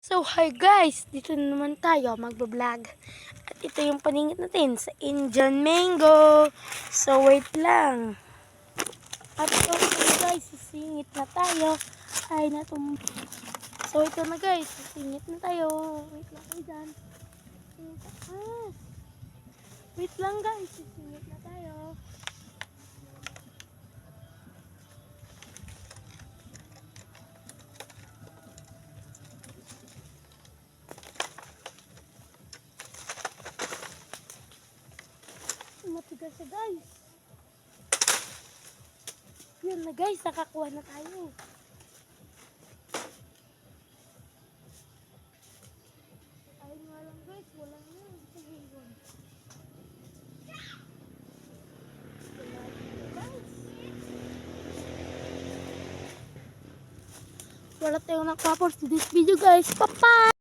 So, hi guys! Dito na naman tayo magbablog. At ito yung paningit natin sa Indian mango. So, wait lang. At ito guys, sisingit na tayo. Ay, So, ito na guys, sisingit na tayo. Wait lang kayo dyan. Wait lang guys, sisingit na tayo. Matigas siya guys. Yun na guys, nakakuha na tayo. Ayun nga lang guys, wala na. Wala tayong nakapos to this video guys. Bye-bye!